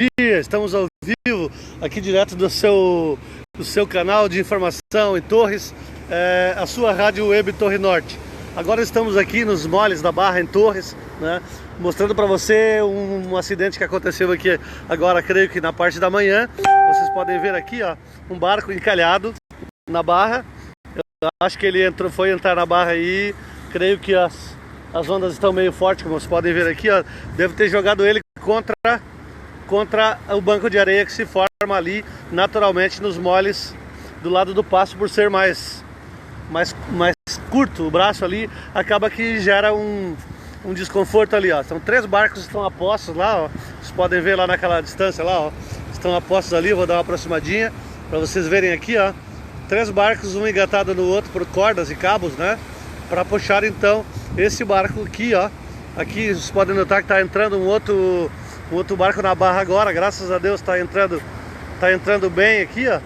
dia, estamos ao vivo aqui direto do seu canal de informação em Torres, a sua rádio web Torre Norte. Agora estamos aqui nos moles da Barra em Torres, né, mostrando para você um acidente que aconteceu aqui agora, creio que na parte da manhã. Vocês podem ver aqui, ó, um barco encalhado na Barra. Eu acho que ele foi entrar na Barra aí, creio que as ondas estão meio fortes, como vocês podem ver aqui, ó. Deve ter jogado ele contra o banco de areia que se forma ali naturalmente nos moles do lado do passo, por ser mais curto o braço ali, acaba que gera um desconforto ali, ó. São 3 barcos que estão apostos lá, ó. Vocês podem ver lá naquela distância lá, ó. Estão apostos ali, eu vou dar uma aproximadinha para vocês verem aqui, ó. 3 barcos, um engatado no outro por cordas e cabos, né? Para puxar então esse barco aqui, ó. Aqui vocês podem notar que está entrando um outro barco na Barra agora, graças a Deus está entrando bem aqui, ó.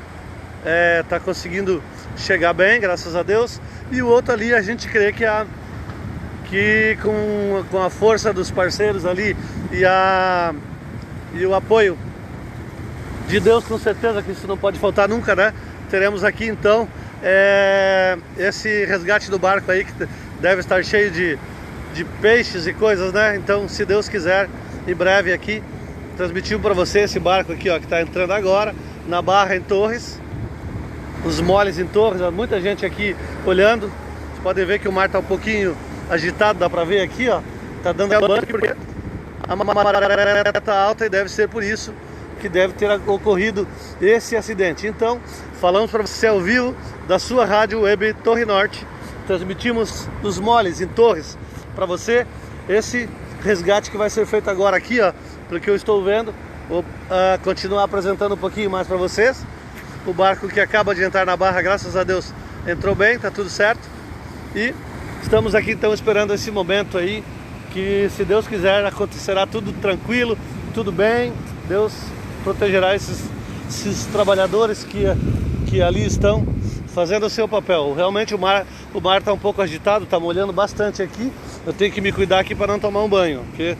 Tá conseguindo chegar bem, graças a Deus. E o outro ali, a gente crê que com a força dos parceiros ali e o apoio de Deus, com certeza que isso não pode faltar nunca, né? Teremos aqui então esse resgate do barco aí, que deve estar cheio de peixes e coisas, né? Então, se Deus quiser, em breve aqui transmitimos para você esse barco aqui, ó, que está entrando agora na Barra em Torres, os moles em Torres. Ó, muita gente aqui olhando. Vocês podem ver que o mar está um pouquinho agitado, dá para ver aqui, ó, tá dando banho porque a maré está alta, e deve ser por isso que deve ter ocorrido esse acidente. Então, falamos para você ao vivo da sua rádio web Torre Norte. Transmitimos os moles em Torres para você esse resgate que vai ser feito agora aqui, ó, pelo que eu estou vendo. Vou continuar apresentando um pouquinho mais para vocês. O barco que acaba de entrar na Barra, graças a Deus, entrou bem, tá tudo certo. E estamos aqui então esperando esse momento aí, que, se Deus quiser, acontecerá tudo tranquilo, tudo bem. Deus protegerá esses trabalhadores que ali estão fazendo o seu papel. Realmente o mar está um pouco agitado, está molhando bastante aqui. Eu tenho que me cuidar aqui para não tomar um banho, porque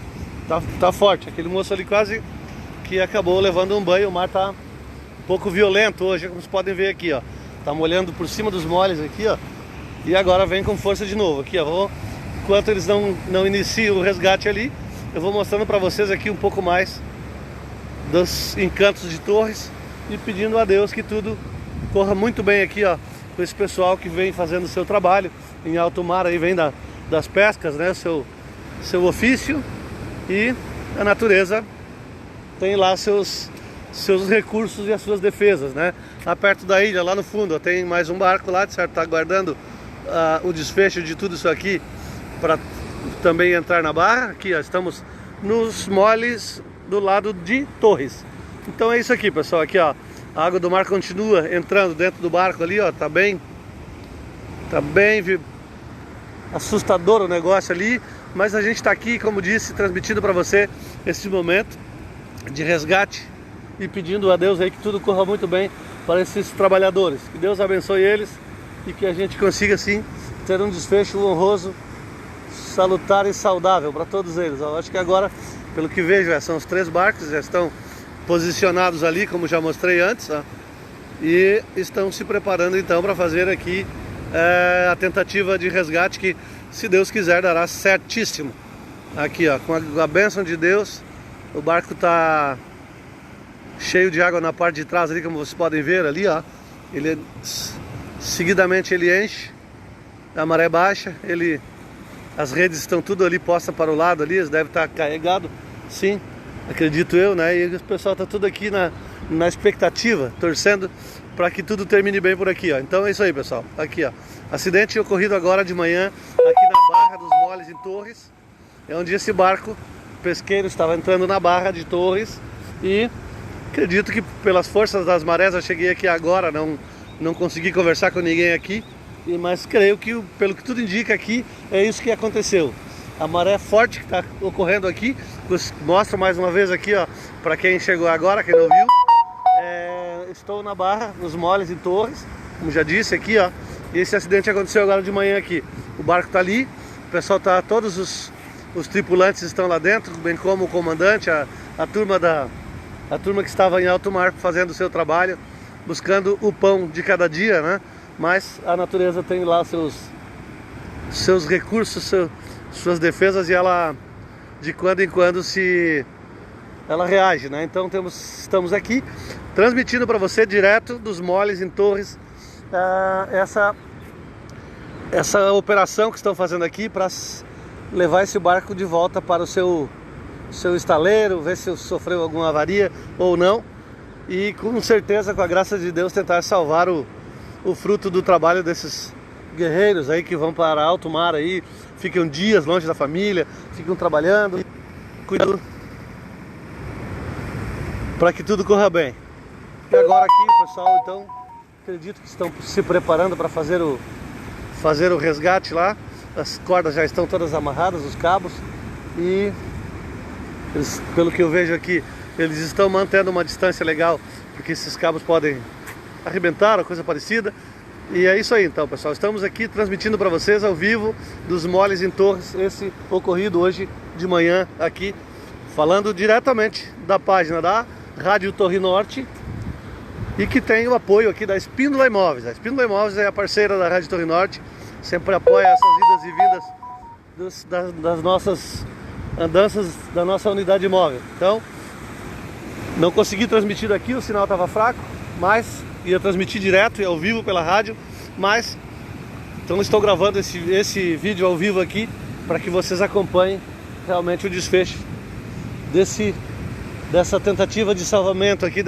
tá forte. Aquele moço ali quase que acabou levando um banho. O mar está um pouco violento hoje, como vocês podem ver aqui, ó. Tá molhando por cima dos moles aqui, ó. E agora vem com força de novo aqui, ó. Enquanto eles não iniciam o resgate ali, eu vou mostrando para vocês aqui um pouco mais dos encantos de Torres, e pedindo a Deus que tudo corra muito bem aqui, ó, com esse pessoal que vem fazendo o seu trabalho em alto mar, aí vem das pescas, né, seu ofício. E a natureza tem lá seus recursos e as suas defesas, né? Lá perto da ilha, lá no fundo, ó, tem mais um barco lá, de certo, tá aguardando o desfecho de tudo isso aqui para também entrar na Barra. Aqui, ó, estamos nos moles do lado de Torres. Então é isso aqui, pessoal. Aqui, ó, a água do mar continua entrando dentro do barco ali, ó. Tá bem assustador o negócio ali, mas a gente está aqui, como disse, transmitindo para você esse momento de resgate e pedindo a Deus aí que tudo corra muito bem para esses trabalhadores. Que Deus abençoe eles e que a gente consiga, sim, ter um desfecho honroso, salutar e saudável para todos eles. Eu acho que agora, pelo que vejo, são os 3 barcos, já estão posicionados ali, como já mostrei antes, ó, e estão se preparando então para fazer aqui a tentativa de resgate, que, se Deus quiser, dará certíssimo. Aqui, ó, com a bênção de Deus, o barco está cheio de água na parte de trás ali, como vocês podem ver ali, ó. Seguidamente ele enche, a maré baixa, as redes estão tudo ali postas para o lado ali, eles devem estar carregados, sim, acredito eu, né? E o pessoal está tudo aqui na expectativa, torcendo para que tudo termine bem por aqui, ó. Então é isso aí, pessoal. Aqui, ó, acidente ocorrido agora de manhã aqui na Barra dos Moles em Torres, é onde esse barco pesqueiro estava entrando na Barra de Torres. E acredito que, pelas forças das marés, eu cheguei aqui agora, não consegui conversar com ninguém aqui, mas creio que, pelo que tudo indica aqui, é isso que aconteceu. A maré forte que está ocorrendo aqui, mostro mais uma vez aqui, ó, para quem chegou agora, quem não viu. Estou na Barra, nos moles em Torres, como já disse aqui, ó. E esse acidente aconteceu agora de manhã aqui. O barco está ali, o pessoal está, todos os tripulantes estão lá dentro, bem como o comandante, a turma a turma que estava em alto mar fazendo o seu trabalho, buscando o pão de cada dia, né? Mas a natureza tem lá seus recursos, suas defesas, e ela de quando em quando ela reage, né? Então estamos aqui transmitindo para você direto dos moles em Torres, essa operação que estão fazendo aqui para levar esse barco de volta para o seu estaleiro, ver se sofreu alguma avaria ou não, e com certeza, com a graça de Deus, tentar salvar o fruto do trabalho desses guerreiros aí que vão para alto mar aí, ficam dias longe da família, ficam trabalhando, cuidando para que tudo corra bem. E agora aqui, pessoal, então acredito que estão se preparando para fazer o resgate lá. As cordas já estão todas amarradas, os cabos, e eles, pelo que eu vejo aqui, eles estão mantendo uma distância legal, porque esses cabos podem arrebentar ou coisa parecida. E é isso aí então, pessoal, estamos aqui transmitindo para vocês ao vivo dos moles em Torres, esse ocorrido hoje de manhã aqui, falando diretamente da página da Rádio Torre Norte, e que tem o apoio aqui da Espíndola Imóveis. A Espíndola Imóveis é a parceira da Rádio Torre Norte, sempre apoia essas idas e vindas das nossas andanças da nossa unidade imóvel. Então, não consegui transmitir aqui, o sinal estava fraco, mas ia transmitir direto e ao vivo pela rádio, mas então estou gravando esse vídeo ao vivo aqui para que vocês acompanhem realmente o desfecho dessa tentativa de salvamento aqui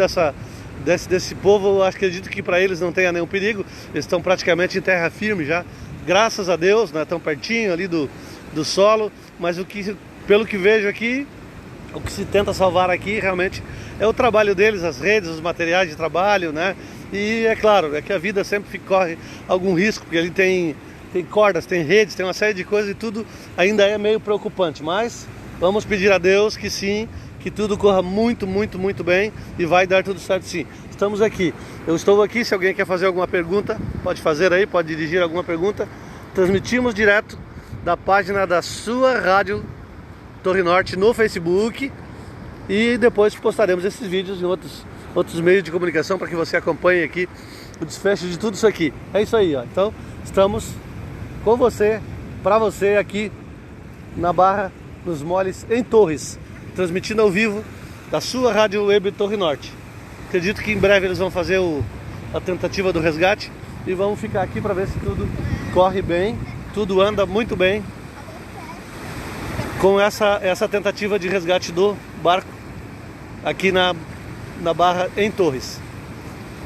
desse povo. Eu acredito que para eles não tenha nenhum perigo, eles estão praticamente em terra firme já, graças a Deus, né? Estão pertinho ali do solo, mas pelo que vejo aqui, o que se tenta salvar aqui realmente é o trabalho deles, as redes, os materiais de trabalho, né? E é claro, é que a vida sempre corre algum risco, porque ali tem cordas, tem redes, tem uma série de coisas, e tudo ainda é meio preocupante, mas vamos pedir a Deus que sim, que tudo corra muito, muito, muito bem, e vai dar tudo certo sim. Estamos aqui, eu estou aqui, se alguém quer fazer alguma pergunta, pode fazer aí, pode dirigir alguma pergunta. Transmitimos direto da página da sua Rádio Torre Norte no Facebook, e depois postaremos esses vídeos em outros meios de comunicação para que você acompanhe aqui o desfecho de tudo isso aqui. É isso aí, ó. Então estamos com você, para você aqui na Barra dos Moles em Torres, transmitindo ao vivo da sua Rádio Web Torre Norte. Acredito que em breve eles vão fazer a tentativa do resgate, e vamos ficar aqui para ver se tudo corre bem, tudo anda muito bem com essa tentativa de resgate do barco aqui na Barra em Torres.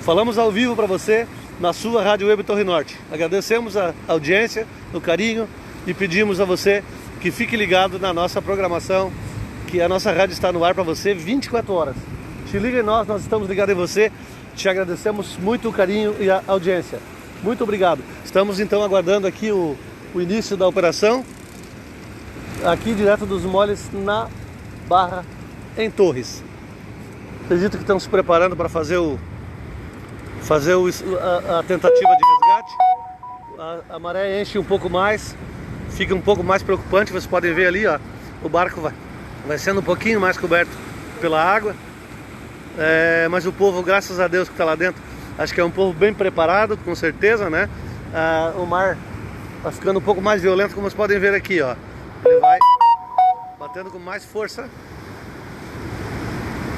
Falamos ao vivo para você na sua Rádio Web Torre Norte. Agradecemos a audiência, o carinho, e pedimos a você que fique ligado na nossa programação, que a nossa rádio está no ar para você 24 horas. Te liga em nós estamos ligados em você. Te agradecemos muito o carinho e a audiência. Muito obrigado. Estamos então aguardando aqui o início da operação, aqui direto dos moles na Barra em Torres. Acredito que estão se preparando para fazer a tentativa de resgate. A maré enche um pouco mais, fica um pouco mais preocupante. Vocês podem ver ali, ó, o barco vai sendo um pouquinho mais coberto pela água, mas o povo, graças a Deus, que está lá dentro, acho que é um povo bem preparado, com certeza, né? O mar vai ficando um pouco mais violento, como vocês podem ver aqui, ó. Ele vai batendo com mais força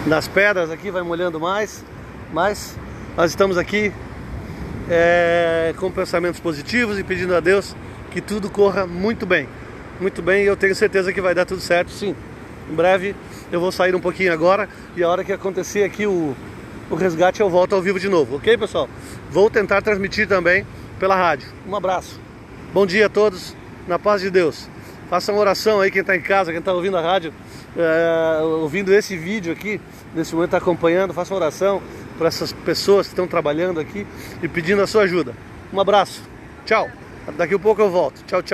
nas pedras aqui, vai molhando mais, mas nós estamos aqui com pensamentos positivos e pedindo a Deus que tudo corra muito bem, e eu tenho certeza que vai dar tudo certo sim. Em breve eu vou sair um pouquinho agora, e a hora que acontecer aqui o resgate eu volto ao vivo de novo, ok, pessoal? Vou tentar transmitir também pela rádio. Um abraço, bom dia a todos, na paz de Deus. Façam oração aí, quem está em casa, quem está ouvindo a rádio, ouvindo esse vídeo aqui, nesse momento está acompanhando, façam oração para essas pessoas que estão trabalhando aqui e pedindo a sua ajuda. Um abraço, tchau, daqui a pouco eu volto, tchau, tchau.